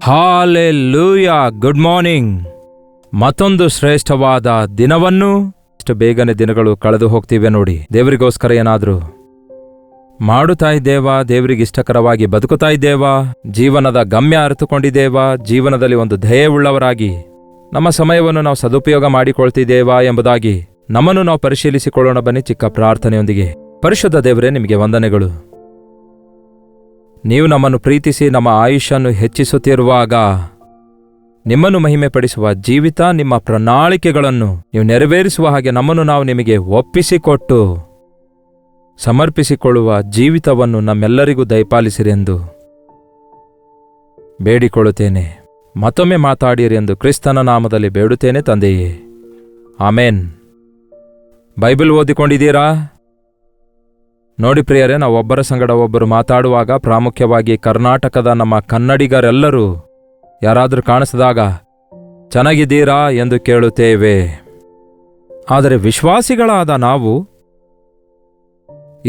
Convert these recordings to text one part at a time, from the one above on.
Hallelujah. Good morning. ಮತ್ತೊಂದು ಶ್ರೇಷ್ಠವಾದ ದಿನವನ್ನು, ಇಷ್ಟು ಬೇಗನೆ ದಿನಗಳು ಕಳೆದು ಹೋಗ್ತಿವೆ ನೋಡಿ. ದೇವರಿಗೋಸ್ಕರ ಏನಾದರೂ ಮಾಡುತ್ತಾ ಇದ್ದೇವಾ? ದೇವರಿಗೆ ಇಷ್ಟಕರವಾಗಿ ಬದುಕುತ್ತಾ ಇದ್ದೇವಾ? ಜೀವನದ ಗಮ್ಯ ಅರಿತುಕೊಂಡಿದ್ದೇವಾ? ಜೀವನದಲ್ಲಿ ಒಂದು ಧ್ಯೇಯವುಳ್ಳವರಾಗಿ ನಮ್ಮ ಸಮಯವನ್ನು ನಾವು ಸದುಪಯೋಗ ಮಾಡಿಕೊಳ್ತಿದ್ದೇವಾ ಎಂಬುದಾಗಿ ನಮ್ಮನ್ನು ನಾವು ಪರಿಶೀಲಿಸಿಕೊಳ್ಳೋಣ. ಬನ್ನಿ ಚಿಕ್ಕ ಪ್ರಾರ್ಥನೆಯೊಂದಿಗೆ. ಪರಿಶುದ್ಧ ದೇವರೇ, ನಿಮಗೆ ವಂದನೆಗಳು. ನೀವು ನಮ್ಮನ್ನು ಪ್ರೀತಿಸಿ ನಮ್ಮ ಆಯುಷ್ಯನ್ನು ಹೆಚ್ಚಿಸುತ್ತಿರುವಾಗ ನಿಮ್ಮನ್ನು ಮಹಿಮೆಪಡಿಸುವ ಜೀವಿತ, ನಿಮ್ಮ ಪ್ರಣಾಳಿಕೆಗಳನ್ನು ನೀವು ನೆರವೇರಿಸುವ ಹಾಗೆ ನಮ್ಮನ್ನು ನಾವು ನಿಮಗೆ ಒಪ್ಪಿಸಿಕೊಟ್ಟು ಸಮರ್ಪಿಸಿಕೊಳ್ಳುವ ಜೀವಿತವನ್ನು ನಮ್ಮೆಲ್ಲರಿಗೂ ದಯಪಾಲಿಸಿರೆಂದು ಬೇಡಿಕೊಳ್ಳುತ್ತೇನೆ. ಮತ್ತೊಮ್ಮೆ ಮಾತಾಡಿರಿ ಎಂದು ಕ್ರಿಸ್ತನ ನಾಮದಲ್ಲಿ ಬೇಡುತ್ತೇನೆ ತಂದೆಯೇ, ಆಮೇನ್. ಬೈಬಲ್ ಓದಿಕೊಂಡಿದ್ದೀರಾ? ನೋಡಿ ಪ್ರಿಯರೇ, ನಾವು ಒಬ್ಬರ ಸಂಗಡ ಒಬ್ಬರು ಮಾತಾಡುವಾಗ ಪ್ರಾಮುಖ್ಯವಾಗಿ ಕರ್ನಾಟಕದ ನಮ್ಮ ಕನ್ನಡಿಗರೆಲ್ಲರೂ ಯಾರಾದರೂ ಕಾಣಿಸಿದಾಗ ಚೆನ್ನಾಗಿದ್ದೀರಾ ಎಂದು ಕೇಳುತ್ತೇವೆ. ಆದರೆ ವಿಶ್ವಾಸಿಗಳಾದ ನಾವು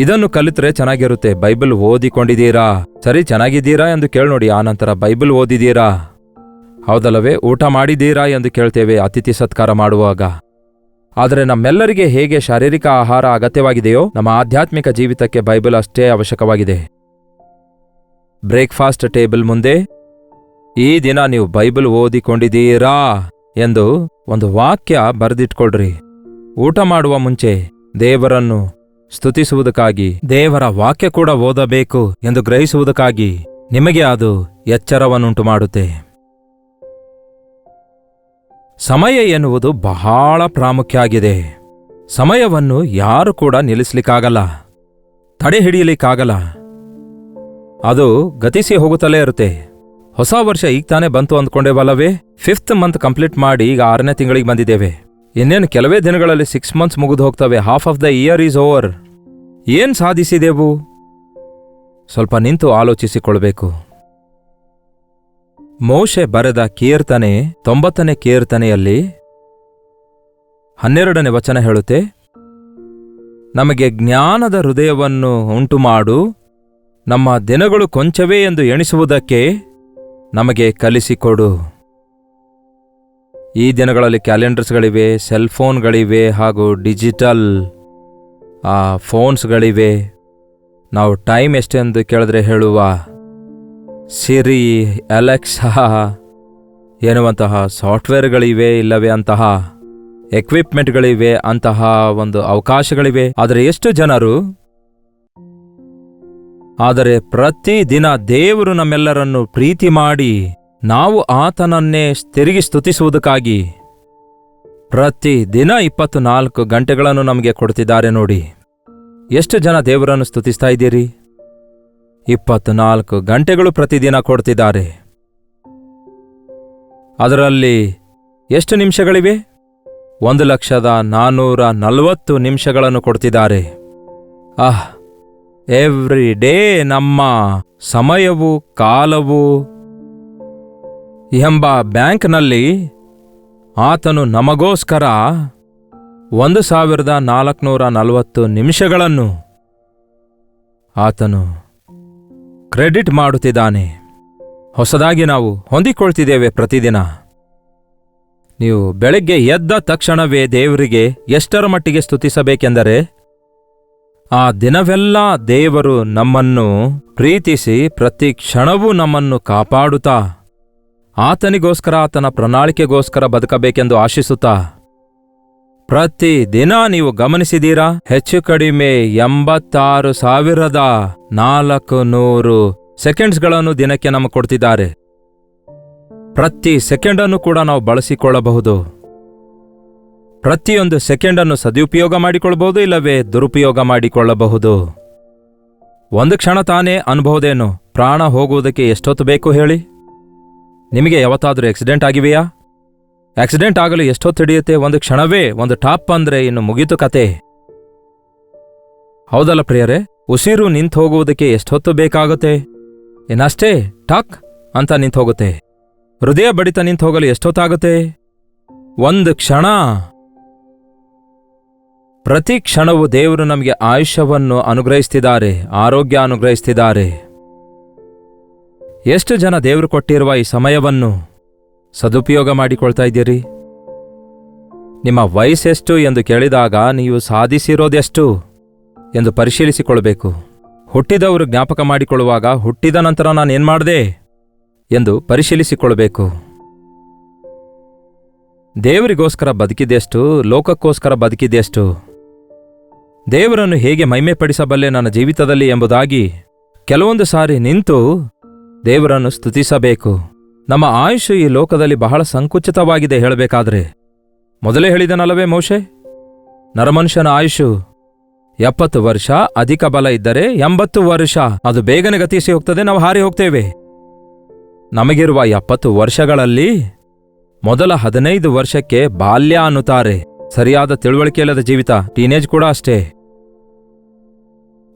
ಇದನ್ನು ಕಲಿತರೆ ಚೆನ್ನಾಗಿರುತ್ತೆ. ಬೈಬಲ್ ಓದಿಕೊಂಡಿದ್ದೀರಾ? ಸರಿ, ಚೆನ್ನಾಗಿದ್ದೀರಾ ಎಂದು ಕೇಳಿ ನೋಡಿ. ಆನಂತರ ಬೈಬಲ್ ಓದಿದ್ದೀರಾ? ಹೌದಲ್ಲವೇ? ಊಟ ಮಾಡಿದ್ದೀರಾ ಎಂದು ಕೇಳ್ತೇವೆ ಅತಿಥಿ ಸತ್ಕಾರ ಮಾಡುವಾಗ. ಆದರೆ ನಮ್ಮೆಲ್ಲರಿಗೆ ಹೇಗೆ ಶಾರೀರಿಕ ಆಹಾರ ಅಗತ್ಯವಾಗಿದೆಯೋ, ನಮ್ಮ ಆಧ್ಯಾತ್ಮಿಕ ಜೀವಿತಕ್ಕೆ ಬೈಬಲ್ ಅಷ್ಟೇ ಅವಶ್ಯಕವಾಗಿದೆ. ಬ್ರೇಕ್ಫಾಸ್ಟ್ ಟೇಬಲ್ ಮುಂದೆ ಈ ದಿನ ನೀವು ಬೈಬಲ್ ಓದಿಕೊಂಡಿದ್ದೀರಾ ಎಂದು ಒಂದು ವಾಕ್ಯ ಬರೆದಿಟ್ಕೊಳ್ರಿ. ಊಟ ಮಾಡುವ ಮುಂಚೆ ದೇವರನ್ನು ಸ್ತುತಿಸುವುದಕ್ಕಾಗಿ ದೇವರ ವಾಕ್ಯ ಕೂಡ ಓದಬೇಕು ಎಂದು ಗ್ರಹಿಸುವುದಕ್ಕಾಗಿ ನಿಮಗೆ ಅದು ಎಚ್ಚರವನ್ನುಂಟು ಮಾಡುತ್ತೆ. ಸಮಯ ಎನ್ನುವುದು ಬಹಳ ಪ್ರಾಮುಖ್ಯ ಆಗಿದೆ. ಸಮಯವನ್ನು ಯಾರು ಕೂಡ ನಿಲ್ಲಿಸ್ಲಿಕ್ಕಾಗಲ್ಲ, ತಡೆ ಹಿಡಿಯಲಿಕ್ಕಾಗಲ್ಲ. ಅದು ಗತಿಸಿ ಹೋಗುತ್ತಲೇ ಇರುತ್ತೆ. ಹೊಸ ವರ್ಷ ಈಗ ತಾನೇ ಬಂತು ಅಂದ್ಕೊಂಡೇವಲ್ಲವೇ? 5th ಮಂತ್ ಕಂಪ್ಲೀಟ್ ಮಾಡಿ ಈಗ 6ನೇ ತಿಂಗಳಿಗೆ ಬಂದಿದ್ದೇವೆ. ಇನ್ನೇನು ಕೆಲವೇ ದಿನಗಳಲ್ಲಿ 6 months ಮುಗಿದು ಹೋಗ್ತವೆ. Half of the year is over. ಏನ್ ಸಾಧಿಸಿದೆವು? ಸ್ವಲ್ಪ ನಿಂತು ಆಲೋಚಿಸಿಕೊಳ್ಬೇಕು. ಮೋಶೆ ಬರೆದ ಕೀರ್ತನೆ 90ನೇ ಕೀರ್ತನೆಯಲ್ಲಿ 12ನೇ ವಚನ ಹೇಳುತ್ತೆ, ನಮಗೆ ಜ್ಞಾನದ ಹೃದಯವನ್ನು ಉಂಟುಮಾಡು, ನಮ್ಮ ದಿನಗಳು ಕೊಂಚವೇ ಎಂದು ಎಣಿಸುವುದಕ್ಕೆ ನಮಗೆ ಕಲಿಸಿಕೊಡು. ಈ ದಿನಗಳಲ್ಲಿ ಕ್ಯಾಲೆಂಡರ್ಸ್ಗಳಿವೆ, ಸೆಲ್ಫೋನ್ಗಳಿವೆ, ಹಾಗೂ ಡಿಜಿಟಲ್ ಫೋನ್ಸ್ಗಳಿವೆ. ನಾವು ಟೈಮ್ ಎಷ್ಟೆಂದು ಕೇಳಿದ್ರೆ ಹೇಳುವ ಸಿರಿ, ಅಲೆಕ್ಸಾ ಎನ್ನುವಂತಹ ಸಾಫ್ಟ್ವೇರ್ಗಳಿವೆ, ಇಲ್ಲವೇ ಅಂತಹ ಎಕ್ವಿಪ್ಮೆಂಟ್ಗಳಿವೆ, ಅಂತಹ ಒಂದು ಅವಕಾಶಗಳಿವೆ. ಆದರೆ ಎಷ್ಟು ಜನರು? ಆದರೆ ಪ್ರತಿದಿನ ದೇವರು ನಮ್ಮೆಲ್ಲರನ್ನು ಪ್ರೀತಿ ಮಾಡಿ ನಾವು ಆತನನ್ನೇ ತಿರುಗಿ ಸ್ತುತಿಸುವುದಕ್ಕಾಗಿ ಪ್ರತಿದಿನ 24 ಗಂಟೆಗಳನ್ನು ನಮಗೆ ಕೊಡ್ತಿದ್ದಾರೆ ನೋಡಿ. ಎಷ್ಟು ಜನ ದೇವರನ್ನು ಸ್ತುತಿಸ್ತಾ ಇದ್ದೀರಿ? 24 ಗಂಟೆಗಳು ಪ್ರತಿದಿನ ಕೊಡ್ತಿದ್ದಾರೆ. ಅದರಲ್ಲಿ ಎಷ್ಟು ನಿಮಿಷಗಳಿವೆ? 1,440 ನಿಮಿಷಗಳನ್ನು ಕೊಡ್ತಿದ್ದಾರೆ. ಎವ್ರಿ ಡೇ ನಮ್ಮ ಸಮಯವು, ಕಾಲವು ಎಂಬ ಬ್ಯಾಂಕ್ನಲ್ಲಿ ಆತನು ನಮಗೋಸ್ಕರ 1,440 ನಿಮಿಷಗಳನ್ನು ಆತನು ಕ್ರೆಡಿಟ್ ಮಾಡುತ್ತಿದ್ದಾನೆ. ಹೊಸದಾಗಿ ನಾವು ಹೊಂದಿಕೊಳ್ತಿದ್ದೇವೆ ಪ್ರತಿದಿನ. ನೀವು ಬೆಳಗ್ಗೆ ಎದ್ದ ತಕ್ಷಣವೇ ದೇವರಿಗೆ ಎಷ್ಟರ ಮಟ್ಟಿಗೆ ಸ್ತುತಿಸಬೇಕೆಂದರೆ, ಆ ದಿನವೆಲ್ಲ ದೇವರು ನಮ್ಮನ್ನು ಪ್ರೀತಿಸಿ ಪ್ರತಿ ಕ್ಷಣವೂ ನಮ್ಮನ್ನು ಕಾಪಾಡುತ್ತಾ ಆತನಿಗೋಸ್ಕರ, ಆತನ ಪ್ರಣಾಳಿಕೆಗೋಸ್ಕರ ಬದುಕಬೇಕೆಂದು ಆಶಿಸುತ್ತಾ ಪ್ರತಿದಿನ ನೀವು ಗಮನಿಸಿದೀರಾ? ಹೆಚ್ಚು ಕಡಿಮೆ 86,400 ಸೆಕೆಂಡ್ಸ್ಗಳನ್ನು ದಿನಕ್ಕೆ ನಮಗೆ ಕೊಡ್ತಿದ್ದಾರೆ. ಪ್ರತಿ ಸೆಕೆಂಡನ್ನು ಕೂಡ ನಾವು ಬಳಸಿಕೊಳ್ಳಬಹುದು. ಪ್ರತಿಯೊಂದು ಸೆಕೆಂಡನ್ನು ಸದುಪಯೋಗ ಮಾಡಿಕೊಳ್ಳಬಹುದು, ಇಲ್ಲವೇ ದುರುಪಯೋಗ ಮಾಡಿಕೊಳ್ಳಬಹುದು. ಒಂದು ಕ್ಷಣ ತಾನೇ ಅನ್ಬಹುದೇನು? ಪ್ರಾಣ ಹೋಗುವುದಕ್ಕೆ ಎಷ್ಟೊತ್ತು ಬೇಕು ಹೇಳಿ? ನಿಮಗೆ ಯಾವತ್ತಾದರೂ ಆಕ್ಸಿಡೆಂಟ್ ಆಗಿವೆಯಾ? ಆಕ್ಸಿಡೆಂಟ್ ಆಗಲು ಎಷ್ಟೊತ್ತು ಹಿಡಿಯುತ್ತೆ? ಒಂದು ಕ್ಷಣವೇ. ಒಂದು ಟಾಪ್ ಅಂದ್ರೆ ಇನ್ನು ಮುಗೀತು ಕತೆ. ಹೌದಲ್ಲ ಪ್ರಿಯರೇ? ಉಸಿರು ನಿಂತು ಹೋಗುವುದಕ್ಕೆ ಎಷ್ಟೊತ್ತು ಬೇಕಾಗುತ್ತೆ? ಇನ್ನಷ್ಟೇ ಟಾಕ್ ಅಂತ ನಿಂತು ಹೋಗುತ್ತೆ. ಹೃದಯ ಬಡಿತ ನಿಂತು ಹೋಗಲು ಎಷ್ಟೊತ್ತಾಗುತ್ತೆ? ಒಂದು ಕ್ಷಣ. ಪ್ರತಿ ಕ್ಷಣವೂ ದೇವರು ನಮಗೆ ಆಯುಷ್ಯವನ್ನು ಅನುಗ್ರಹಿಸ್ತಿದ್ದಾರೆ, ಆರೋಗ್ಯ ಅನುಗ್ರಹಿಸ್ತಿದ್ದಾರೆ. ಎಷ್ಟು ಜನ ದೇವರು ಕೊಟ್ಟಿರುವ ಈ ಸಮಯವನ್ನು ಸದುಪಯೋಗ ಮಾಡಿಕೊಳ್ತಾ ಇದ್ದೀರಿ? ನಿಮ್ಮ ವಯಸ್ಸೆಷ್ಟು ಎಂದು ಕೇಳಿದಾಗ ನೀವು ಸಾಧಿಸಿರೋದೆಷ್ಟು ಎಂದು ಪರಿಶೀಲಿಸಿಕೊಳ್ಬೇಕು. ಹುಟ್ಟಿದವರು ಜ್ಞಾಪಕ ಮಾಡಿಕೊಳ್ಳುವಾಗ ಹುಟ್ಟಿದ ನಂತರ ನಾನೇನ್ ಮಾಡಿದೆ ಎಂದು ಪರಿಶೀಲಿಸಿಕೊಳ್ಬೇಕು. ದೇವರಿಗೋಸ್ಕರ ಬದುಕಿದೆಷ್ಟು, ಲೋಕಕ್ಕೋಸ್ಕರ ಬದುಕಿದೆಷ್ಟು, ದೇವರನ್ನು ಹೇಗೆ ಮಹಿಮೆಪಡಿಸಬಲ್ಲೆ ನನ್ನ ಜೀವಿತದಲ್ಲಿ ಎಂಬುದಾಗಿ ಕೆಲವೊಂದು ಸಾರಿ ನಿಂತು ದೇವರನ್ನು ಸ್ತುತಿಸಬೇಕು. ನಮ್ಮ ಆಯುಷು ಈ ಲೋಕದಲ್ಲಿ ಬಹಳ ಸಂಕುಚಿತವಾಗಿದೆ ಹೇಳಬೇಕಾದ್ರೆ. ಮೊದಲೇ ಹೇಳಿದನಲ್ಲವೇ ಮೋಶೆ, ನರಮನುಷ್ಯನ ಆಯುಷು 70 ವರ್ಷ, ಅಧಿಕ ಬಲ ಇದ್ದರೆ 80 ವರ್ಷ. ಅದು ಬೇಗನೆ ಗತಿಸಿ ಹೋಗ್ತದೆ, ನಾವು ಹಾರಿ ಹೋಗ್ತೇವೆ. ನಮಗಿರುವ 70 ವರ್ಷಗಳಲ್ಲಿ ಮೊದಲ 15 ವರ್ಷಕ್ಕೆ ಬಾಲ್ಯ ಅನ್ನುತ್ತಾರೆ. ಸರಿಯಾದ ತಿಳುವಳಿಕೆಯಿಲ್ಲದ ಜೀವಿತ, ಟೀನೇಜ್ ಕೂಡ ಅಷ್ಟೇ.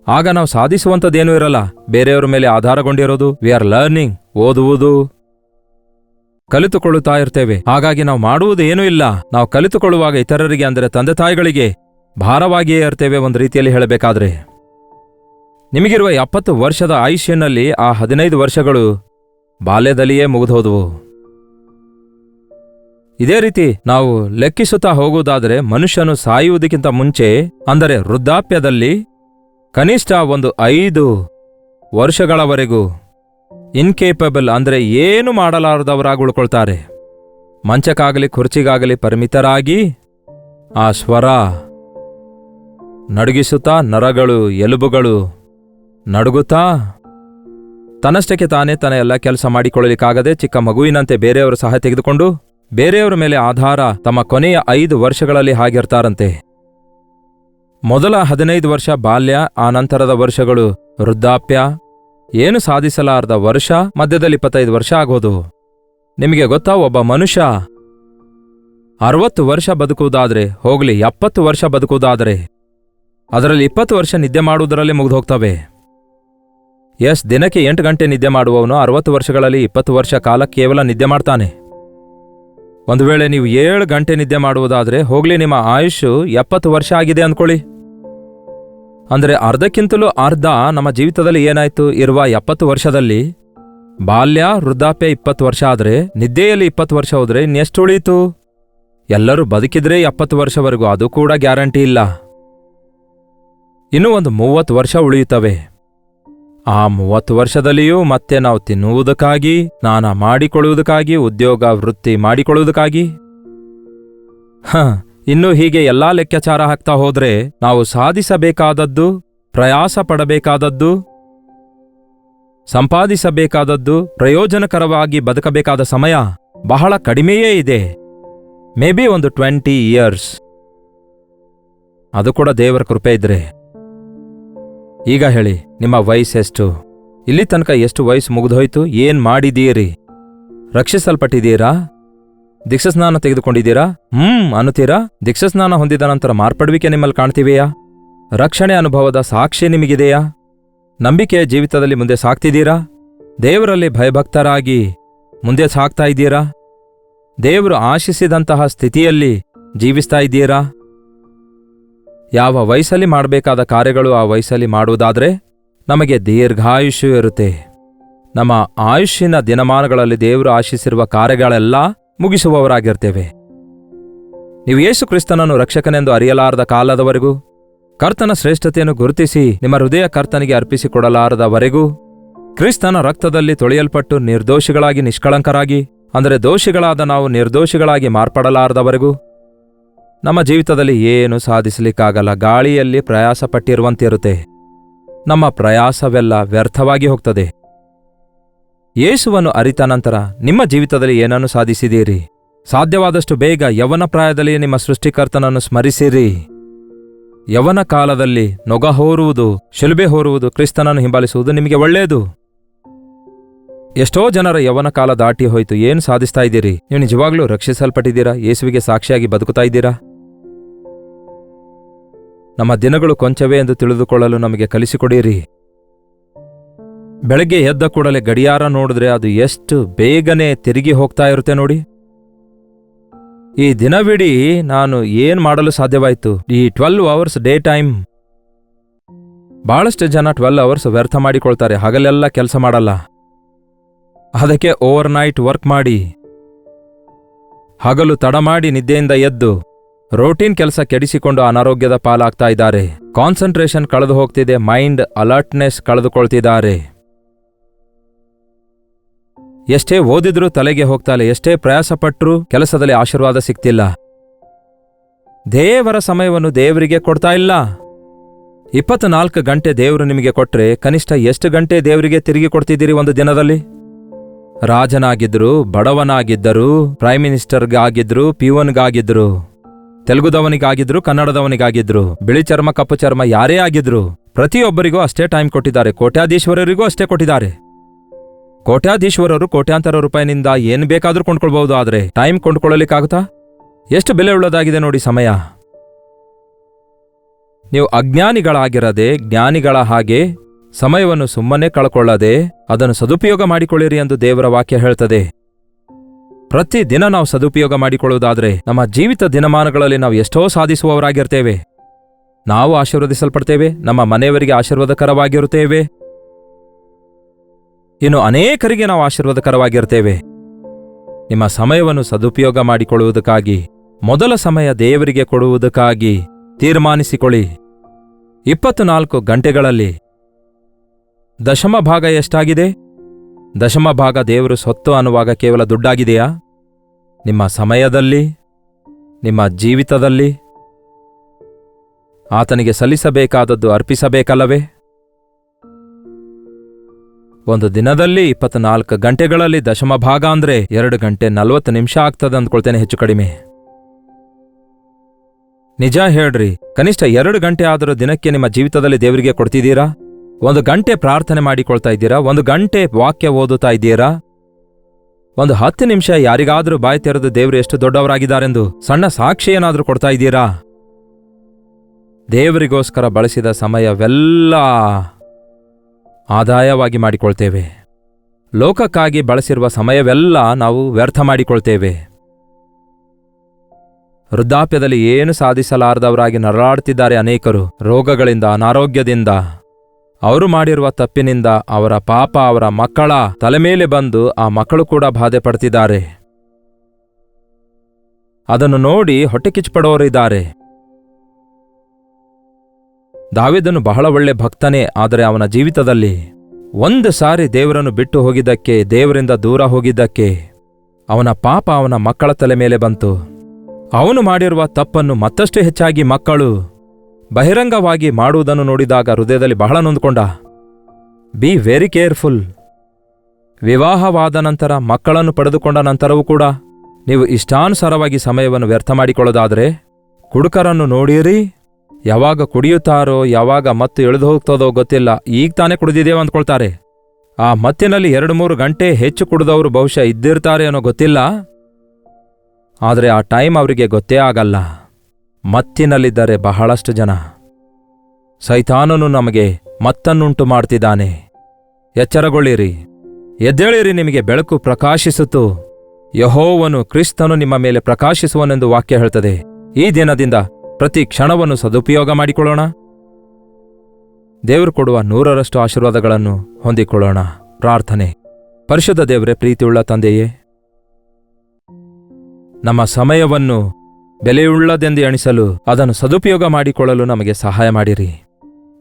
ಆಗ ನಾವು ಸಾಧಿಸುವಂಥದ್ದೇನೂ ಇರಲ್ಲ, ಬೇರೆಯವರ ಮೇಲೆ ಆಧಾರಗೊಂಡಿರೋದು. ವಿ ಆರ್ ಲರ್ನಿಂಗ್, ಓದುವುದು, ಕಲಿತುಕೊಳ್ಳುತ್ತಾ ಇರ್ತೇವೆ. ಹಾಗಾಗಿ ನಾವು ಮಾಡುವುದು ಏನೂ ಇಲ್ಲ. ನಾವು ಕಲಿತುಕೊಳ್ಳುವಾಗ ಇತರರಿಗೆ, ಅಂದರೆ ತಂದೆ ತಾಯಿಗಳಿಗೆ ಭಾರವಾಗಿಯೇ ಇರ್ತೇವೆ ಒಂದು ರೀತಿಯಲ್ಲಿ ಹೇಳಬೇಕಾದ್ರೆ. ನಿಮಗಿರುವ 70 ವರ್ಷದ ಆಯುಷ್ಯನಲ್ಲಿ ಆ 15 ವರ್ಷಗಳು ಬಾಲ್ಯದಲ್ಲಿಯೇ ಮುಗಿದೋದವು. ಇದೇ ರೀತಿ ನಾವು ಲೆಕ್ಕಿಸುತ್ತಾ ಹೋಗುವುದಾದರೆ ಮನುಷ್ಯನು ಸಾಯುವುದಕ್ಕಿಂತ ಮುಂಚೆ, ಅಂದರೆ ವೃದ್ಧಾಪ್ಯದಲ್ಲಿ ಕನಿಷ್ಠ ಒಂದು 5 ವರ್ಷಗಳವರೆಗೂ ಇನ್ಕೇಪಬಲ್, ಅಂದರೆ ಏನು ಮಾಡಲಾರದವರಾಗಿ ಉಳ್ಕೊಳ್ತಾರೆ. ಮಂಚಕ್ಕಾಗಲಿ ಕುರ್ಚಿಗಾಗಲಿ ಪರಿಮಿತರಾಗಿ ಆ ಸ್ವರ ನಡುಗಿಸುತ್ತಾ, ನರಗಳು ಎಲುಬುಗಳು ನಡುಗುತ್ತಾ, ತನ್ನಷ್ಟಕ್ಕೆ ತಾನೇ ತನ್ನ ಎಲ್ಲ ಕೆಲಸ ಮಾಡಿಕೊಳ್ಳಲಿಕ್ಕಾಗದೆ ಚಿಕ್ಕ ಮಗುವಿನಂತೆ ಬೇರೆಯವರ ಸಹಾಯ ತೆಗೆದುಕೊಂಡು ಬೇರೆಯವರ ಮೇಲೆ ಆಧಾರ ತಮ್ಮ ಕೊನೆಯ 5 ವರ್ಷಗಳಲ್ಲಿ ಹಾಗಿರ್ತಾರಂತೆ. ಮೊದಲ 15 ವರ್ಷ ಬಾಲ್ಯ, ಆ ನಂತರದ ವರ್ಷಗಳು ವೃದ್ಧಾಪ್ಯ, ಏನು ಸಾಧಿಸಲಾರದ ವರ್ಷ, ಮಧ್ಯದಲ್ಲಿ 25 ವರ್ಷ ಆಗೋದು. ನಿಮಗೆ ಗೊತ್ತಾ, ಒಬ್ಬ ಮನುಷ್ಯ 60 ವರ್ಷ ಬದುಕುವುದಾದ್ರೆ, ಹೋಗ್ಲಿ 70 ವರ್ಷ ಬದುಕುವುದಾದರೆ ಅದರಲ್ಲಿ 20 ವರ್ಷ ನಿದ್ದೆ ಮಾಡುವುದರಲ್ಲೇ ಮುಗಿದೋಗ್ತವೆ. ದಿನಕ್ಕೆ 8 ಗಂಟೆ ನಿದ್ದೆ ಮಾಡುವವನು 60 ವರ್ಷಗಳಲ್ಲಿ 20 ವರ್ಷ ಕಾಲ ಕೇವಲ ನಿದ್ದೆ ಮಾಡ್ತಾನೆ. ಒಂದು ವೇಳೆ ನೀವು 7 ಗಂಟೆ ನಿದ್ದೆ ಮಾಡುವುದಾದ್ರೆ, ಹೋಗ್ಲಿ ನಿಮ್ಮ ಆಯುಷು 70 ವರ್ಷ ಆಗಿದೆ ಅಂದ್ಕೊಳ್ಳಿ. ಅಂದರೆ ಅರ್ಧಕ್ಕಿಂತಲೂ ಅರ್ಧ ನಮ್ಮ ಜೀವಿತದಲ್ಲಿ ಏನಾಯ್ತು? ಇರುವ 70 ವರ್ಷದಲ್ಲಿ ಬಾಲ್ಯ, ವೃದ್ಧಾಪ್ಯ 20 ವರ್ಷ ಆದರೆ, ನಿದ್ದೆಯಲ್ಲಿ 20 ವರ್ಷ ಹೋದ್ರೆ ಇನ್ನೆಷ್ಟು ಉಳೀತು? ಎಲ್ಲರೂ ಬದುಕಿದ್ರೆ 70 ವರ್ಷವರೆಗೂ, ಅದು ಕೂಡ ಗ್ಯಾರಂಟಿ ಇಲ್ಲ. ಇನ್ನೂ ಒಂದು 30 ವರ್ಷ ಉಳಿಯುತ್ತವೆ. ಆ 30 ವರ್ಷದಲ್ಲಿಯೂ ಮತ್ತೆ ನಾವು ತಿನ್ನುವುದಕ್ಕಾಗಿ, ಸ್ನಾನ ಮಾಡಿಕೊಳ್ಳುವುದಕ್ಕಾಗಿ, ಉದ್ಯೋಗ ವೃತ್ತಿ ಮಾಡಿಕೊಳ್ಳುವುದಕ್ಕಾಗಿ, ಇನ್ನು ಹೀಗೆ ಎಲ್ಲಾ ಲೆಕ್ಕಾಚಾರ ಹಾಕ್ತಾ ಹೋದ್ರೆ ನಾವು ಸಾಧಿಸಬೇಕಾದದ್ದು, ಪ್ರಯಾಸ ಪಡಬೇಕಾದದ್ದು, ಸಂಪಾದಿಸಬೇಕಾದದ್ದು, ಪ್ರಯೋಜನಕರವಾಗಿ ಬದುಕಬೇಕಾದ ಸಮಯ ಬಹಳ ಕಡಿಮೆಯೇ ಇದೆ. ಮೇ ಬಿ ಒಂದು 20 ಇಯರ್ಸ್, ಅದು ಕೂಡ ದೇವರ ಕೃಪೆ ಇದ್ರೆ. ಈಗ ಹೇಳಿ, ನಿಮ್ಮ ವಯಸ್ಸೆಷ್ಟು? ಇಲ್ಲಿ ತನಕ ಎಷ್ಟು ವಯಸ್ಸು ಮುಗಿದೋಯ್ತು? ಏನ್ ಮಾಡಿದೀರಿ? ರಕ್ಷಿಸಲ್ಪಟ್ಟಿದ್ದೀರಾ? ದೀಕ್ಷಾಸ್ನಾನ ತೆಗೆದುಕೊಂಡಿದ್ದೀರಾ? ಅನ್ನುತ್ತೀರಾ? ದೀಕ್ಷಾಸ್ನಾನ ಹೊಂದಿದ ನಂತರ ಮಾರ್ಪಡುವಿಕೆ ನಿಮ್ಮಲ್ಲಿ ಕಾಣ್ತಿವೆಯಾ? ರಕ್ಷಣೆ ಅನುಭವದ ಸಾಕ್ಷಿ ನಿಮಗಿದೆಯಾ? ನಂಬಿಕೆಯ ಜೀವಿತದಲ್ಲಿ ಮುಂದೆ ಸಾಗ್ತಿದ್ದೀರಾ? ದೇವರಲ್ಲಿ ಭಯಭಕ್ತರಾಗಿ ಮುಂದೆ ಸಾಗ್ತಾ ಇದ್ದೀರಾ? ದೇವರು ಆಶಿಸಿದಂತಹ ಸ್ಥಿತಿಯಲ್ಲಿ ಜೀವಿಸ್ತಾ ಇದ್ದೀರಾ? ಯಾವ ವಯಸ್ಸಲ್ಲಿ ಮಾಡಬೇಕಾದ ಕಾರ್ಯಗಳು ಆ ವಯಸ್ಸಲ್ಲಿ ಮಾಡುವುದಾದ್ರೆ ನಮಗೆ ದೀರ್ಘಾಯುಷ್ಯ ಇರುತ್ತೆ. ನಮ್ಮ ಆಯುಷ್ಯನ ದಿನಮಾನಗಳಲ್ಲಿ ದೇವರು ಆಶಿಸಿರುವ ಕಾರ್ಯಗಳೆಲ್ಲ ಮುಗಿಸುವವರಾಗಿರ್ತೇವೆ. ನೀವು ಯೇಸು ಕ್ರಿಸ್ತನನ್ನು ರಕ್ಷಕನೆಂದು ಅರಿಯಲಾರದ ಕಾಲದವರೆಗೂ, ಕರ್ತನ ಶ್ರೇಷ್ಠತೆಯನ್ನು ಗುರುತಿಸಿ ನಿಮ್ಮ ಹೃದಯ ಕರ್ತನಿಗೆ ಅರ್ಪಿಸಿಕೊಡಲಾರದವರೆಗೂ, ಕ್ರಿಸ್ತನ ರಕ್ತದಲ್ಲಿ ತೊಳೆಯಲ್ಪಟ್ಟು ನಿರ್ದೋಷಿಗಳಾಗಿ ನಿಷ್ಕಳಂಕರಾಗಿ, ಅಂದರೆ ದೋಷಿಗಳಾದ ನಾವು ನಿರ್ದೋಷಿಗಳಾಗಿ ಮಾರ್ಪಡಲಾರದವರೆಗೂ ನಮ್ಮ ಜೀವಿತದಲ್ಲಿ ಏನು ಸಾಧಿಸಲಿಕ್ಕಾಗಲ್ಲ. ಗಾಳಿಯಲ್ಲಿ ಪ್ರಯಾಸ ಪಟ್ಟಿರುವಂತಿರುತ್ತೆ. ನಮ್ಮ ಪ್ರಯಾಸವೆಲ್ಲ ವ್ಯರ್ಥವಾಗಿ ಹೋಗ್ತದೆ. ಯೇಸುವನ್ನು ಅರಿತ ನಂತರ ನಿಮ್ಮ ಜೀವಿತದಲ್ಲಿ ಏನನ್ನು ಸಾಧಿಸಿದ್ದೀರಿ? ಸಾಧ್ಯವಾದಷ್ಟು ಬೇಗ ಯೌವನ ಪ್ರಾಯದಲ್ಲಿ ನಿಮ್ಮ ಸೃಷ್ಟಿಕರ್ತನನ್ನು ಸ್ಮರಿಸಿರಿ. ಯೌವನ ಕಾಲದಲ್ಲಿ ನೊಗ ಹೊರುವುದು, ಶಿಲುಬೆ ಹೊರುವುದು, ಕ್ರಿಸ್ತನನ್ನು ಹಿಂಬಾಲಿಸುವುದು ನಿಮಗೆ ಒಳ್ಳೆಯದು. ಎಷ್ಟೋ ಜನರ ಯೌವನ ಕಾಲ ದಾಟಿ ಹೋಯ್ತು. ಏನು ಸಾಧಿಸ್ತಾ ಇದ್ದೀರಿ? ನೀವು ನಿಜವಾಗ್ಲೂ ರಕ್ಷಿಸಲ್ಪಟ್ಟಿದ್ದೀರಾ? ಯೇಸುವಿಗೆ ಸಾಕ್ಷಿಯಾಗಿ ಬದುಕುತ್ತಾ ಇದ್ದೀರಾ? ನಮ್ಮ ದಿನಗಳು ಕೊಂಚವೇ ಎಂದು ತಿಳಿದುಕೊಳ್ಳಲು ನಮಗೆ ಕಲಿಸಿಕೊಡಿರಿ. ಬೆಳಗ್ಗೆ ಎದ್ದ ಕೂಡಲೇ ಗಡಿಯಾರ ನೋಡಿದ್ರೆ ಅದು ಎಷ್ಟು ಬೇಗನೆ ತಿರುಗಿ ಹೋಗ್ತಾ ಇರುತ್ತೆ ನೋಡಿ. ಈ ದಿನವಿಡೀ ನಾನು ಏನ್ ಮಾಡಲು ಸಾಧ್ಯವಾಯಿತು? ಈ 12 ಅವರ್ಸ್ ಡೇ ಟೈಮ್, ಬಹಳಷ್ಟು ಜನ 12 ಅವರ್ಸ್ ವ್ಯರ್ಥ ಮಾಡಿಕೊಳ್ತಾರೆ. ಹಗಲೆಲ್ಲ ಕೆಲಸ ಮಾಡಲ್ಲ. ಅದಕ್ಕೆ ಓವರ್ನೈಟ್ ವರ್ಕ್ ಮಾಡಿ, ಹಗಲು ತಡ ಮಾಡಿ ನಿದ್ದೆಯಿಂದ ಎದ್ದು ರೋಟೀನ್ ಕೆಲಸ ಕೆಡಿಸಿಕೊಂಡು ಅನಾರೋಗ್ಯದ ಪಾಲಾಗ್ತಾ ಇದ್ದಾರೆ. ಕಾನ್ಸಂಟ್ರೇಷನ್ ಕಳೆದು ಹೋಗ್ತಿದೆ, ಮೈಂಡ್ ಅಲರ್ಟ್ನೆಸ್ ಕಳೆದುಕೊಳ್ತಿದ್ದಾರೆ. ಎಷ್ಟೇ ಓದಿದ್ರೂ ತಲೆಗೆ ಹೋಗ್ತಾಲೆ, ಎಷ್ಟೇ ಪ್ರಯಾಸಪಟ್ಟರೂ ಕೆಲಸದಲ್ಲಿ ಆಶೀರ್ವಾದ ಸಿಗ್ತಿಲ್ಲ. ದೇವರ ಸಮಯವನ್ನು ದೇವರಿಗೆ ಕೊಡ್ತಾ ಇಲ್ಲ. 24 ಗಂಟೆ ದೇವರು ನಿಮಗೆ ಕೊಟ್ರೆ ಕನಿಷ್ಠ ಎಷ್ಟು ಗಂಟೆ ದೇವರಿಗೆ ತಿರುಗಿ ಕೊಡ್ತಿದ್ದೀರಿ ಒಂದು ದಿನದಲ್ಲಿ? ರಾಜನಾಗಿದ್ರು, ಬಡವನಾಗಿದ್ದರು, ಪ್ರೈಮ್ ಮಿನಿಸ್ಟರ್ಗಾಗಿದ್ರು, ಪಿವನ್ಗಾಗಿದ್ರು, ತೆಲುಗುದವನಿಗಾಗಿದ್ರು, ಕನ್ನಡದವನಿಗಾಗಿದ್ರು, ಬಿಳಿ ಚರ್ಮ ಕಪ್ಪು ಚರ್ಮ ಯಾರೇ ಆಗಿದ್ರು, ಪ್ರತಿಯೊಬ್ಬರಿಗೂ ಅಷ್ಟೇ ಟೈಮ್ ಕೊಟ್ಟಿದ್ದಾರೆ. ಕೋಟ್ಯಾಧೀಶ್ವರರಿಗೂ ಅಷ್ಟೇ ಕೊಟ್ಟಿದ್ದಾರೆ. ಕೋಟ್ಯಾಧೀಶ್ವರರು ಕೋಟ್ಯಾಂತರ ರೂಪಾಯಿನಿಂದ ಏನು ಬೇಕಾದ್ರೂ ಕೊಂಡ್ಕೊಳ್ಬಹುದು, ಆದರೆ ಟೈಮ್ ಕೊಂಡ್ಕೊಳ್ಳಲಿಕ್ಕಾಗುತ್ತಾ? ಎಷ್ಟು ಬೆಲೆ ಉಳ್ಳದಾಗಿದೆ ನೋಡಿ ಸಮಯ. ನೀವು ಅಜ್ಞಾನಿಗಳಾಗಿರದೆ ಜ್ಞಾನಿಗಳ ಹಾಗೆ ಸಮಯವನ್ನು ಸುಮ್ಮನೆ ಕಳ್ಕೊಳ್ಳದೆ ಅದನ್ನು ಸದುಪಯೋಗ ಮಾಡಿಕೊಳ್ಳಿರಿ ಎಂದು ದೇವರ ವಾಕ್ಯ ಹೇಳ್ತದೆ. ಪ್ರತಿ ದಿನ ನಾವು ಸದುಪಯೋಗ ಮಾಡಿಕೊಳ್ಳುವುದಾದರೆ ನಮ್ಮ ಜೀವಿತ ದಿನಮಾನಗಳಲ್ಲಿ ನಾವು ಎಷ್ಟೋ ಸಾಧಿಸುವವರಾಗಿರ್ತೇವೆ. ನಾವು ಆಶೀರ್ವದಿಸಲ್ಪಡ್ತೇವೆ, ನಮ್ಮ ಮನೆಯವರಿಗೆ ಆಶೀರ್ವಾದಕರವಾಗಿರುತ್ತೇವೆ, ಇನ್ನು ಅನೇಕರಿಗೆ ನಾವು ಆಶೀರ್ವಾದಕರವಾಗಿರ್ತೇವೆ. ನಿಮ್ಮ ಸಮಯವನ್ನು ಸದುಪಯೋಗ ಮಾಡಿಕೊಳ್ಳುವುದಕ್ಕಾಗಿ, ಮೊದಲ ಸಮಯ ದೇವರಿಗೆ ಕೊಡುವುದಕ್ಕಾಗಿ ತೀರ್ಮಾನಿಸಿಕೊಳ್ಳಿ. 24 ಗಂಟೆಗಳಲ್ಲಿ ದಶಮ ಭಾಗ ಎಷ್ಟಾಗಿದೆ? ದಶಮ ಭಾಗ ದೇವರು ಸ್ವತ್ತು ಅನ್ನುವಾಗ ಕೇವಲ ದುಡ್ಡಾಗಿದೆಯಾ? ನಿಮ್ಮ ಸಮಯದಲ್ಲಿ, ನಿಮ್ಮ ಜೀವಿತದಲ್ಲಿ ಆತನಿಗೆ ಸಲ್ಲಿಸಬೇಕಾದದ್ದು ಅರ್ಪಿಸಬೇಕಲ್ಲವೇ? ಒಂದು ದಿನದಲ್ಲಿ 24 ಗಂಟೆಗಳಲ್ಲಿ ದಶಮ ಭಾಗ ಅಂದ್ರೆ 2 ಗಂಟೆ 40 ನಿಮಿಷ ಆಗ್ತದೆ ಅಂದ್ಕೊಳ್ತೇನೆ, ಹೆಚ್ಚು ಕಡಿಮೆ. ನಿಜ ಹೇಳ್ರಿ, ಕನಿಷ್ಠ 2 ಗಂಟೆ ಆದರೂ ದಿನಕ್ಕೆ ನಿಮ್ಮ ಜೀವಿತದಲ್ಲಿ ದೇವರಿಗೆ ಕೊಡ್ತಿದ್ದೀರಾ? 1 ಗಂಟೆ ಪ್ರಾರ್ಥನೆ ಮಾಡಿಕೊಳ್ತಾ ಇದ್ದೀರಾ? 1 ಗಂಟೆ ವಾಕ್ಯ ಓದುತ್ತಾ ಇದ್ದೀರಾ? ಒಂದು 10 ನಿಮಿಷ ಯಾರಿಗಾದರೂ ಬಾಯಿ ತೆರೆದು ದೇವರು ಎಷ್ಟು ದೊಡ್ಡವರಾಗಿದ್ದಾರೆಂದು ಸಣ್ಣ ಸಾಕ್ಷಿ ಏನಾದರೂ ಕೊಡ್ತಾ ಇದ್ದೀರಾ? ದೇವರಿಗೋಸ್ಕರ ಬಳಸಿದ ಸಮಯವೆಲ್ಲ ಆದಾಯವಾಗಿ ಮಾಡಿಕೊಳ್ತೇವೆ. ಲೋಕಕ್ಕಾಗಿ ಬಳಸಿರುವ ಸಮಯವೆಲ್ಲ ನಾವು ವ್ಯರ್ಥ ಮಾಡಿಕೊಳ್ತೇವೆ. ವೃದ್ಧಾಪ್ಯದಲ್ಲಿ ಏನು ಸಾಧಿಸಲಾರದವರಾಗಿ ನರಳಾಡ್ತಿದ್ದಾರೆ ಅನೇಕರು, ರೋಗಗಳಿಂದ, ಅನಾರೋಗ್ಯದಿಂದ. ಅವರು ಮಾಡಿರುವ ತಪ್ಪಿನಿಂದ ಅವರ ಪಾಪ ಅವರ ಮಕ್ಕಳ ತಲೆ ಮೇಲೆ ಬಂದು ಆ ಮಕ್ಕಳು ಕೂಡ ಬಾಧೆ ಪಡ್ತಿದ್ದಾರೆ. ಅದನ್ನು ನೋಡಿ ಹೊಟ್ಟೆ ಕಿಚ್ಚುಪಡೋರಿದ್ದಾರೆ. ದಾವೀದನು ಬಹಳ ಒಳ್ಳೆ ಭಕ್ತನೇ, ಆದರೆ ಅವನ ಜೀವಿತದಲ್ಲಿ 1 ಸಾರಿ ದೇವರನ್ನು ಬಿಟ್ಟು ಹೋಗಿದ್ದಕ್ಕೆ, ದೇವರಿಂದ ದೂರ ಹೋಗಿದ್ದಕ್ಕೆ ಅವನ ಪಾಪ ಅವನ ಮಕ್ಕಳ ತಲೆ ಮೇಲೆ ಬಂತು. ಅವನು ಮಾಡಿರುವ ತಪ್ಪನ್ನು ಮತ್ತಷ್ಟು ಹೆಚ್ಚಾಗಿ ಮಕ್ಕಳು ಬಹಿರಂಗವಾಗಿ ಮಾಡುವುದನ್ನು ನೋಡಿದಾಗ ಹೃದಯದಲ್ಲಿ ಬಹಳ ನೊಂದುಕೊಂಡ. Be very careful. ವಿವಾಹವಾದ ನಂತರ, ಮಕ್ಕಳನ್ನು ಪಡೆದುಕೊಂಡ ನಂತರವೂ ಕೂಡ ನೀವು ಇಷ್ಟಾನುಸಾರವಾಗಿ ಸಮಯವನ್ನು ವ್ಯರ್ಥ ಮಾಡಿಕೊಳ್ಳೋದಾದರೆ, ಕುಡುಕರನ್ನು ನೋಡಿರಿ, ಯಾವಾಗ ಕುಡಿಯುತ್ತಾರೋ, ಯಾವಾಗ ಮತ್ತು ಇಳಿದು ಹೋಗ್ತದೋ ಗೊತ್ತಿಲ್ಲ, ಈಗ ತಾನೇ ಕುಡಿದಿದ್ದೇವೆ ಅಂದ್ಕೊಳ್ತಾರೆ. ಆ ಮತ್ತಿನಲ್ಲಿ 2-3 ಗಂಟೆ ಹೆಚ್ಚು ಕುಡಿದವರು ಬಹುಶಃ ಇದ್ದಿರ್ತಾರೆ ಅನ್ನೋ ಗೊತ್ತಿಲ್ಲ, ಆದರೆ ಆ ಟೈಮ್ ಅವರಿಗೆ ಗೊತ್ತೇ ಆಗಲ್ಲ. ಮತ್ತಿನಲ್ಲಿದ್ದರೆ ಬಹಳಷ್ಟು ಜನ. ಸೈತಾನನು ನಮಗೆ ಮತ್ತನ್ನುಂಟು ಮಾಡ್ತಿದ್ದಾನೆ. ಎಚ್ಚರಗೊಳ್ಳಿರಿ, ಎದ್ದೇಳಿರಿ, ನಿಮಗೆ ಬೆಳಕು ಪ್ರಕಾಶಿಸಿತು. ಯೆಹೋವನು ಕ್ರಿಸ್ತನು ನಿಮ್ಮ ಮೇಲೆ ಪ್ರಕಾಶಿಸುವನೆಂದು ವಾಕ್ಯ ಹೇಳ್ತದೆ. ಈ ದಿನದಿಂದ ಪ್ರತಿ ಕ್ಷಣವನ್ನು ಸದುಪಯೋಗ ಮಾಡಿಕೊಳ್ಳೋಣ. ದೇವರು ಕೊಡುವ 100ರಷ್ಟು ಆಶೀರ್ವಾದಗಳನ್ನು ಹೊಂದಿಕೊಳ್ಳೋಣ. ಪ್ರಾರ್ಥನೆ. ಪರಿಶುದ್ಧ ದೇವರೇ, ಪ್ರೀತಿಯುಳ್ಳ ತಂದೆಯೇ, ನಮ್ಮ ಸಮಯವನ್ನು ಬೆಲೆಯುಳ್ಳದೆಂದು ಎಣಿಸಲು, ಅದನ್ನು ಸದುಪಯೋಗ ಮಾಡಿಕೊಳ್ಳಲು ನಮಗೆ ಸಹಾಯ ಮಾಡಿರಿ.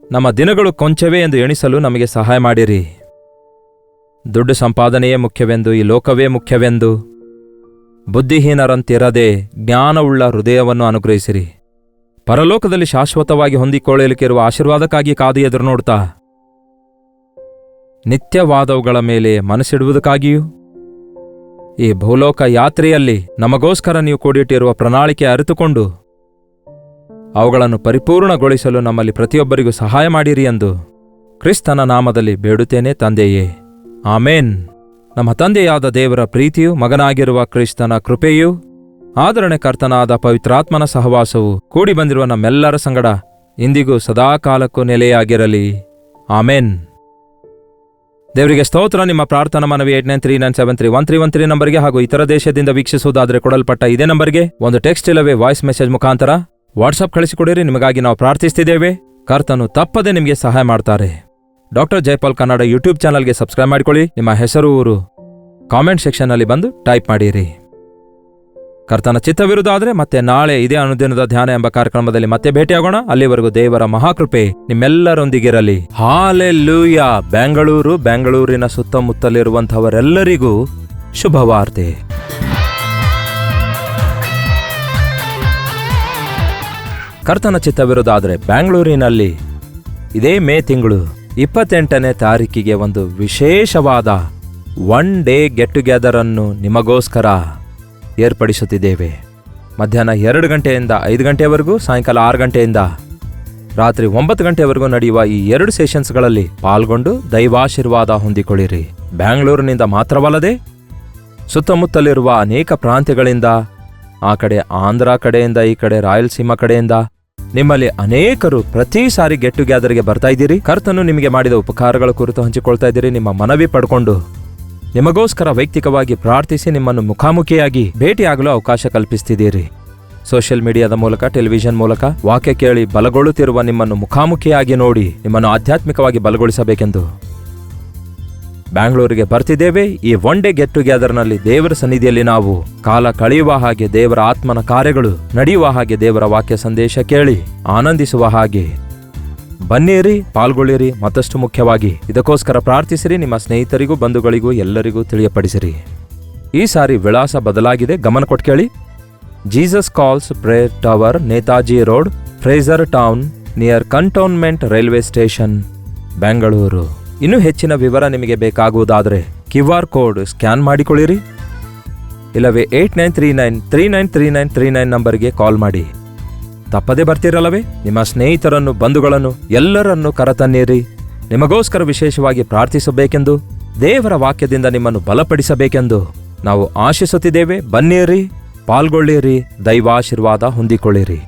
ನಮ್ಮ ದಿನಗಳು ಕೊಂಚವೇ ಎಂದು ಎಣಿಸಲು ನಮಗೆ ಸಹಾಯ ಮಾಡಿರಿ. ದುಡ್ಡು ಸಂಪಾದನೆಯೇ ಮುಖ್ಯವೆಂದು, ಈ ಲೋಕವೇ ಮುಖ್ಯವೆಂದು ಬುದ್ಧಿಹೀನರಂತಿರದೆ ಜ್ಞಾನವುಳ್ಳ ಹೃದಯವನ್ನು ಅನುಗ್ರಹಿಸಿರಿ. ಪರಲೋಕದಲ್ಲಿ ಶಾಶ್ವತವಾಗಿ ಹೊಂದಿಕೊಳ್ಳಲಿಕ್ಕಿರುವ ಆಶೀರ್ವಾದಕ್ಕಾಗಿ ಕಾದು ಎದುರು ನೋಡ್ತಾ, ನಿತ್ಯವಾದವುಗಳ ಮೇಲೆ ಮನಸ್ಸಿಡುವುದಕ್ಕಾಗಿಯೂ, ಈ ಭೂಲೋಕ ಯಾತ್ರೆಯಲ್ಲಿ ನಮಗೋಸ್ಕರ ನೀವು ಕೂಡಿಟ್ಟಿರುವ ಪ್ರಣಾಳಿಕೆ ಅರಿತುಕೊಂಡು ಅವುಗಳನ್ನು ಪರಿಪೂರ್ಣಗೊಳಿಸಲು ನಮ್ಮಲ್ಲಿ ಪ್ರತಿಯೊಬ್ಬರಿಗೂ ಸಹಾಯ ಮಾಡಿರಿ ಎಂದು ಕ್ರಿಸ್ತನ ನಾಮದಲ್ಲಿ ಬೇಡುತ್ತೇನೆ ತಂದೆಯೇ, ಆಮೇನ್. ನಮ್ಮ ತಂದೆಯಾದ ದೇವರ ಪ್ರೀತಿಯು, ಮಗನಾಗಿರುವ ಕ್ರಿಸ್ತನ ಕೃಪೆಯೂ, ಆದರಣೆಕರ್ತನಾದ ಪವಿತ್ರಾತ್ಮನ ಸಹವಾಸವು ಕೂಡಿ ಬಂದಿರುವ ನಮ್ಮೆಲ್ಲರ ಸಂಗಡ ಇಂದಿಗೂ ಸದಾಕಾಲಕ್ಕೂ ನೆಲೆಯಾಗಿರಲಿ. ಆಮೇನ್. ದೇವರಿಗೆ ಸ್ತೋತ್ರ. ನಿಮ್ಮ ಪ್ರಾರ್ಥನಾ ಮನವಿ 8939731313 ನಂಬರ್ಗೆ ಹಾಗೂ ಇತರ ದೇಶದಿಂದ ವೀಕ್ಷಿಸುವುದಾದರೆ ಕೊಡಲ್ಪಟ್ಟ ಇದೇ ನಂಬರ್ಗೆ ಒಂದು ಟೆಕ್ಸ್ಟ್ ಇಲ್ಲವೇ ವಾಯ್ಸ್ ಮೆಸೇಜ್ ಮುಖಾಂತರ ವಾಟ್ಸಪ್ ಕಳಿಸಿಕೊಡಿರಿ. ನಿಮಗಾಗಿ ನಾವು ಪ್ರಾರ್ಥಿಸ್ತಿದ್ದೇವೆ. ಕರ್ತನು ತಪ್ಪದೆ ನಿಮಗೆ ಸಹಾಯ ಮಾಡ್ತಾರೆ. ಡಾಕ್ಟರ್ ಜೈಪಾಲ್ ಕನ್ನಡ ಯೂಟ್ಯೂಬ್ ಚಾನಲ್ಗೆ ಸಬ್ಸ್ಕ್ರೈಬ್ ಮಾಡಿಕೊಳ್ಳಿ. ನಿಮ್ಮ ಹೆಸರು, ಊರು ಕಾಮೆಂಟ್ ಸೆಕ್ಷನ್ನಲ್ಲಿ ಬಂದು ಟೈಪ್ ಮಾಡಿರಿ. ಕರ್ತನ ಚಿತ್ತವಿರುವುದಾದರೆ ಆದರೆ ಮತ್ತೆ ನಾಳೆ ಇದೇ ಅನುದಿನದ ಧ್ಯಾನ ಎಂಬ ಕಾರ್ಯಕ್ರಮದಲ್ಲಿ ಮತ್ತೆ ಭೇಟಿಯಾಗೋಣ. ಅಲ್ಲಿವರೆಗೂ ದೇವರ ಮಹಾಕೃಪೆ ನಿಮ್ಮೆಲ್ಲರೊಂದಿಗಿರಲಿ. ಹಾಲೆಲೂಯಾ. ಬೆಂಗಳೂರಿನ ಸುತ್ತಮುತ್ತಲಿರುವಂಥವರೆಲ್ಲರಿಗೂ ಶುಭವಾರ್ತೆ. ಕರ್ತನ ಚಿತ್ತವಿರುವುದಾದರೆ ಬೆಂಗಳೂರಿನಲ್ಲಿ ಇದೇ ಮೇ ತಿಂಗಳು 28ನೇ ತಾರೀಕಿಗೆ ಒಂದು ವಿಶೇಷವಾದ ಒನ್ ಡೇ ಗೆಟ್ ಟುಗೆದರ್ ಅನ್ನು ನಿಮಗೋಸ್ಕರ ಏರ್ಪಡಿಸುತ್ತಿದ್ದೇವೆ. ಮಧ್ಯಾಹ್ನ 2 ಗಂಟೆಯಿಂದ 5 ಗಂಟೆಯವರೆಗೂ, ಸಾಯಂಕಾಲ 6 ಗಂಟೆಯಿಂದ ರಾತ್ರಿ 9 ಗಂಟೆಯವರೆಗೂ ನಡೆಯುವ ಈ 2 ಸೆಷನ್ಸ್ಗಳಲ್ಲಿ ಪಾಲ್ಗೊಂಡು ದೈವಾಶೀರ್ವಾದ ಹೊಂದಿಕೊಳ್ಳಿರಿ. ಬೆಂಗಳೂರಿನಿಂದ ಮಾತ್ರವಲ್ಲದೆ ಸುತ್ತಮುತ್ತಲಿರುವ ಅನೇಕ ಪ್ರಾಂತ್ಯಗಳಿಂದ, ಆ ಕಡೆ ಆಂಧ್ರ ಕಡೆಯಿಂದ, ಈ ಕಡೆ ರಾಯಲಸೀಮಾ ಕಡೆಯಿಂದ ನಿಮ್ಮಲ್ಲಿ ಅನೇಕರು ಪ್ರತಿ ಸಾರಿ ಗೆಟ್ ಟುಗೆದರ್ಗೆ ಬರ್ತಾ ಇದ್ದೀರಿ. ಕರ್ತನು ನಿಮಗೆ ಮಾಡಿದ ಉಪಕಾರಗಳ ಕುರಿತು ಹಂಚಿಕೊಳ್ತಾ ಇದ್ದೀರಿ. ನಿಮ್ಮ ಮನವಿ ಪಡ್ಕೊಂಡು ನಿಮಗೋಸ್ಕರ ವೈಯಕ್ತಿಕವಾಗಿ ಪ್ರಾರ್ಥಿಸಿ ನಿಮ್ಮನ್ನು ಮುಖಾಮುಖಿಯಾಗಿ ಭೇಟಿಯಾಗಲು ಅವಕಾಶ ಕಲ್ಪಿಸ್ತಿದ್ದೀರಿ. ಸೋಷಿಯಲ್ ಮೀಡಿಯಾದ ಮೂಲಕ, ಟೆಲಿವಿಷನ್ ಮೂಲಕ ವಾಕ್ಯ ಕೇಳಿ ಬಲಗೊಳ್ಳುತ್ತಿರುವ ನಿಮ್ಮನ್ನು ಮುಖಾಮುಖಿಯಾಗಿ ನೋಡಿ ನಿಮ್ಮನ್ನು ಆಧ್ಯಾತ್ಮಿಕವಾಗಿ ಬಲಗೊಳಿಸಬೇಕೆಂದು ಬ್ಯಾಂಗ್ಳೂರಿಗೆ ಬರ್ತಿದ್ದೇವೆ. ಈ ಒನ್ ಡೇ ಗೆಟ್ ಟುಗೆದರ್ನಲ್ಲಿ ದೇವರ ಸನ್ನಿಧಿಯಲ್ಲಿ ನಾವು ಕಾಲ ಕಳೆಯುವ ಹಾಗೆ, ದೇವರ ಆತ್ಮನ ಕಾರ್ಯಗಳು ನಡೆಯುವ ಹಾಗೆ, ದೇವರ ವಾಕ್ಯ ಸಂದೇಶ ಕೇಳಿ ಆನಂದಿಸುವ ಹಾಗೆ ಬನ್ನಿರಿ, ಪಾಲ್ಗೊಳ್ಳಿರಿ. ಮತ್ತಷ್ಟು ಮುಖ್ಯವಾಗಿ ಇದಕ್ಕೋಸ್ಕರ ಪ್ರಾರ್ಥಿಸಿರಿ. ನಿಮ್ಮ ಸ್ನೇಹಿತರಿಗೂ, ಬಂಧುಗಳಿಗೂ ಎಲ್ಲರಿಗೂ ತಿಳಿಯಪಡಿಸಿರಿ. ಈ ಸಾರಿ ವಿಳಾಸ ಬದಲಾಗಿದೆ, ಗಮನ ಕೊಟ್ಟು ಕೇಳಿ. Jesus calls prayer tower, Netaji road, Frazer town, near cantonment railway station, Bengaluru. ಇನ್ನೂ ಹೆಚ್ಚಿನ ವಿವರ ನಿಮಗೆ ಬೇಕಾಗುವುದಾದರೆ QR ಕೋಡ್ ಸ್ಕ್ಯಾನ್ ಮಾಡಿಕೊಳ್ಳಿರಿ. ಇಲ್ಲವೇ 8939393939 ನಂಬರ್ಗೆ ಕಾಲ್ ಮಾಡಿ. ತಪ್ಪದೇ ಬರ್ತಿರಲ್ಲವೇ? ನಿಮ್ಮ ಸ್ನೇಹಿತರನ್ನು, ಬಂಧುಗಳನ್ನು ಎಲ್ಲರನ್ನೂ ಕರತನ್ನಿರಿ. ನಿಮಗೋಸ್ಕರ ವಿಶೇಷವಾಗಿ ಪ್ರಾರ್ಥಿಸಬೇಕೆಂದು, ದೇವರ ವಾಕ್ಯದಿಂದ ನಿಮ್ಮನ್ನು ಬಲಪಡಿಸಬೇಕೆಂದು ನಾವು ಆಶಿಸುತ್ತಿದ್ದೇವೆ. ಬನ್ನಿರಿ, ಪಾಲ್ಗೊಳ್ಳಿರಿ, ದೈವಾಶೀರ್ವಾದ ಹೊಂದಿಕೊಳ್ಳಿರಿ.